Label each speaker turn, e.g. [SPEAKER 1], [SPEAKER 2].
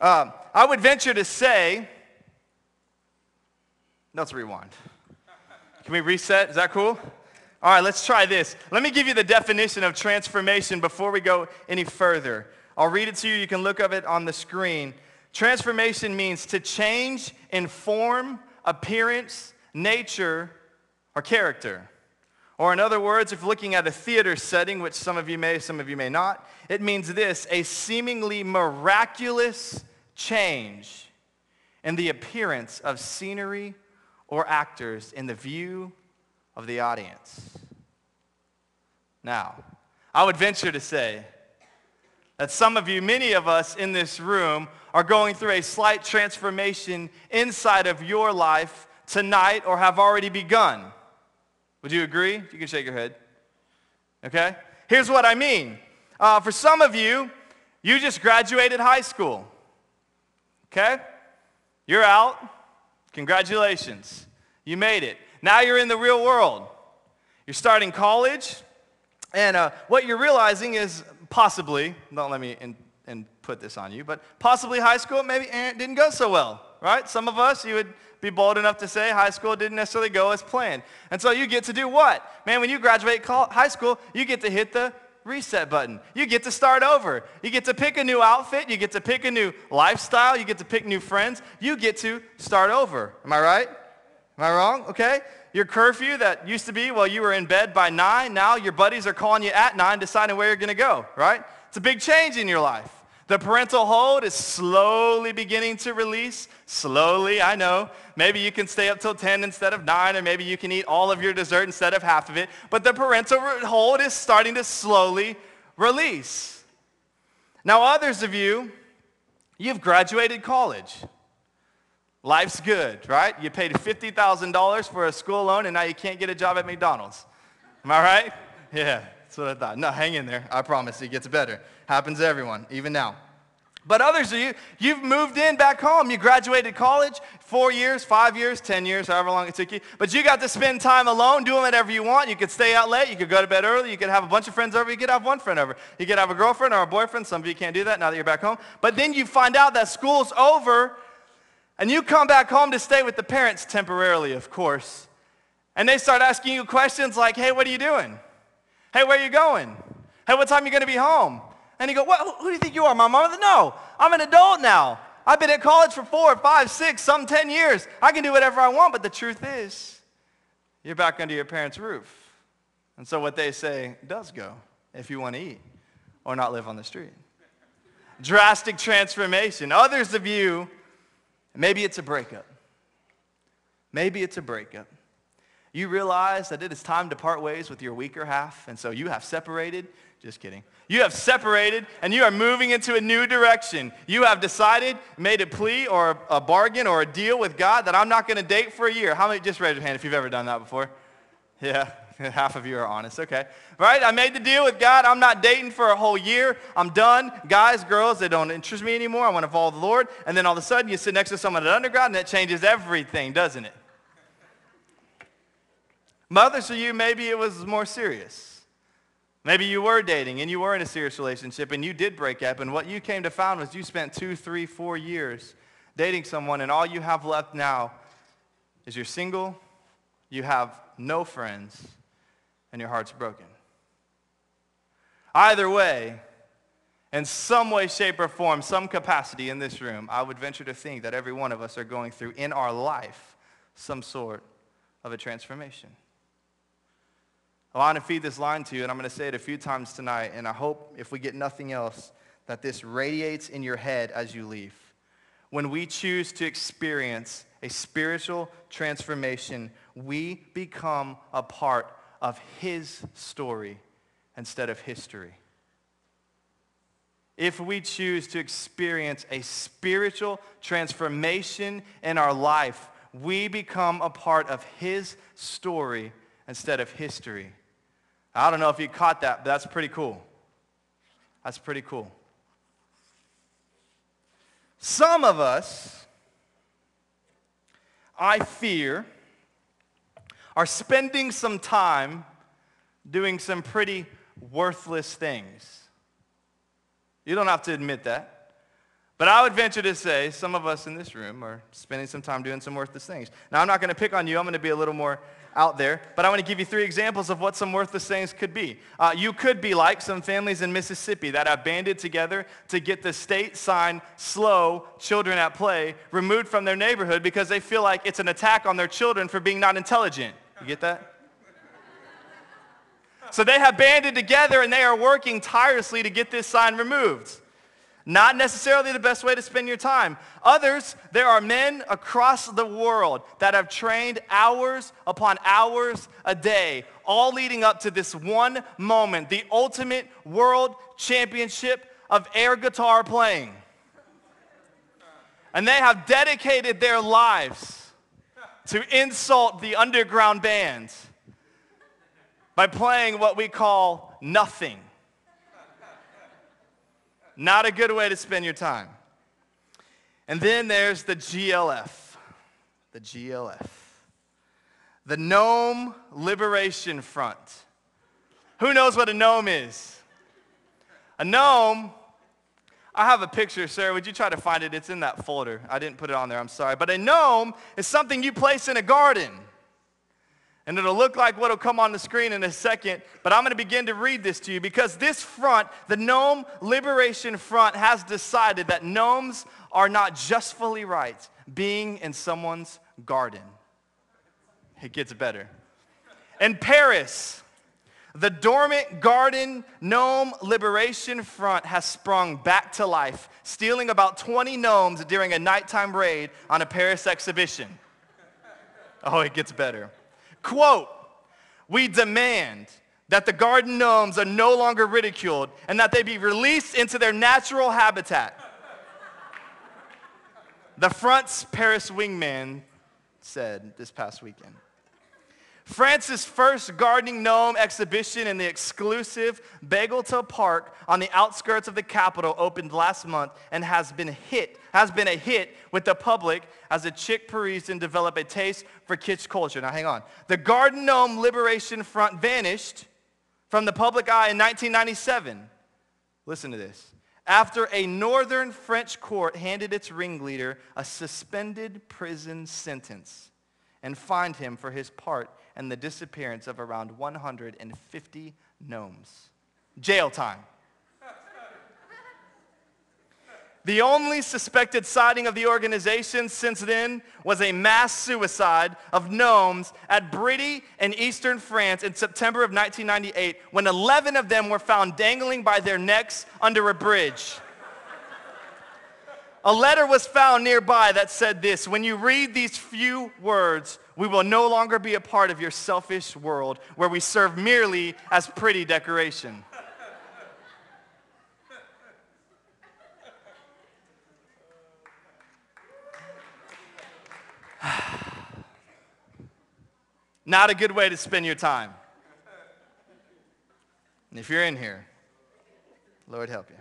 [SPEAKER 1] I would venture to say, let's rewind. Can we reset? Is that cool? All right, let's try this. Let me give you the definition of transformation before we go any further. I'll read it to you. You can look up it on the screen. Transformation means to change in form, appearance, nature, or character. Or in other words, if looking at a theater setting, which some of you may not, it means this: a seemingly miraculous change in the appearance of scenery or actors in the view of the audience. Now, I would venture to say that some of you, many of us in this room, are going through a slight transformation inside of your life tonight or have already begun. Would you agree? You can shake your head. Okay? Here's what I mean. For some of you, you just graduated high school. Okay? You're out. Congratulations. You made it. Now you're in the real world. You're starting college, and what you're realizing is possibly, don't let me put this on you, but possibly high school maybe didn't go so well, right? Some of us, you would be bold enough to say high school didn't necessarily go as planned. And so you get to do what? Man, when you graduate high school, you get to hit the reset button. You get to start over. You get to pick a new outfit. You get to pick a new lifestyle. You get to pick new friends. You get to start over. Am I right? Am I wrong? Okay. Your curfew that used to be, well, you were in bed by 9. Now your buddies are calling you at 9, deciding where you're going to go, right? It's a big change in your life. The parental hold is slowly beginning to release. Slowly, I know. Maybe you can stay up till 10 instead of 9, or maybe you can eat all of your dessert instead of half of it. But the parental hold is starting to slowly release. Now, others of you, you've graduated college. Life's good, right? You paid $50,000 for a school loan, and now you can't get a job at McDonald's. Am I right? Yeah, that's what I thought. No, hang in there. I promise it gets better. Happens to everyone, even now. But others of you, you've moved in back home. You graduated college, 4 years, 5 years, 10 years, however long it took you. But you got to spend time alone, doing whatever you want. You could stay out late. You could go to bed early. You could have a bunch of friends over. You could have one friend over. You could have a girlfriend or a boyfriend. Some of you can't do that now that you're back home. But then you find out that school's over, and you come back home to stay with the parents temporarily, of course. And they start asking you questions like, hey, what are you doing? Hey, where are you going? Hey, what time are you going to be home? And you go, what? Who do you think you are, my mom? No, I'm an adult now. I've been at college for 4, 5, 6, some 10 years. I can do whatever I want, but the truth is, you're back under your parents' roof. And so what they say does go if you want to eat or not live on the street. Drastic transformation. Others of you, maybe it's a breakup. Maybe it's a breakup. You realize that it is time to part ways with your weaker half, and so you have separated. Just kidding. You have separated, and you are moving into a new direction. You have decided, made a plea or a bargain or a deal with God that I'm not going to date for a year. How many? Just raise your hand if you've ever done that before. Yeah, half of you are honest. Okay. Right? I made the deal with God. I'm not dating for a whole year. I'm done. Guys, girls, they don't interest me anymore. I want to follow the Lord. And then all of a sudden, you sit next to someone at undergrad, and that changes everything, doesn't it? Others of you, maybe it was more serious. Maybe you were dating and you were in a serious relationship and you did break up, and what you came to find was you spent 2, 3, 4 years dating someone, and all you have left now is you're single, you have no friends, and your heart's broken. Either way, in some way, shape, or form, some capacity in this room, I would venture to think that every one of us are going through in our life some sort of a transformation. I want to feed this line to you, and I'm going to say it a few times tonight, and I hope, if we get nothing else, that this radiates in your head as you leave. When we choose to experience a spiritual transformation, we become a part of His story instead of history. If we choose to experience a spiritual transformation in our life, we become a part of His story instead of history. I don't know if you caught that, but that's pretty cool. That's pretty cool. Some of us, I fear, are spending some time doing some pretty worthless things. You don't have to admit that. But I would venture to say some of us in this room are spending some time doing some worthless things. Now, I'm not going to pick on you. I'm going to be a little more out there. But I want to give you 3 examples of what some worthless things could be. You could be like some families in Mississippi that have banded together to get the state sign, slow, children at play, removed from their neighborhood because they feel like it's an attack on their children for being not intelligent. You get that? So they have banded together and they are working tirelessly to get this sign removed. Not necessarily the best way to spend your time. Others, there are men across the world that have trained hours upon hours a day, all leading up to this one moment, the ultimate world championship of air guitar playing. And they have dedicated their lives to insult the underground bands by playing what we call nothing. Not a good way to spend your time. And then there's the GLF. The GLF. The Gnome Liberation Front. Who knows what a gnome is? A gnome, I have a picture, Sarah. Would you try to find it? It's in that folder. I didn't put it on there, I'm sorry. But a gnome is something you place in a garden. And it'll look like what'll come on the screen in a second, but I'm going to begin to read this to you because this front, the Gnome Liberation Front, has decided that gnomes are not justfully right being in someone's garden. It gets better. In Paris, the dormant garden Gnome Liberation Front has sprung back to life, stealing about 20 gnomes during a nighttime raid on a Paris exhibition. Oh, it gets better. Quote, "We demand that the garden gnomes are no longer ridiculed and that they be released into their natural habitat." The front's Paris wingman said this past weekend. France's first gardening gnome exhibition in the exclusive Bagelto Park on the outskirts of the capital opened last month and has been a hit with the public as a chick Parisian develop a taste for kitsch culture. Now hang on. The Garden Gnome Liberation Front vanished from the public eye in 1997. Listen to this. After a northern French court handed its ringleader a suspended prison sentence and fined him for his part in the disappearance of around 150 gnomes. Jail time. The only suspected sighting of the organization since then was a mass suicide of gnomes at Brittany in eastern France in September of 1998 when 11 of them were found dangling by their necks under a bridge. A letter was found nearby that said this: "When you read these few words, we will no longer be a part of your selfish world where we serve merely as pretty decoration." Not a good way to spend your time. And if you're in here, Lord help you.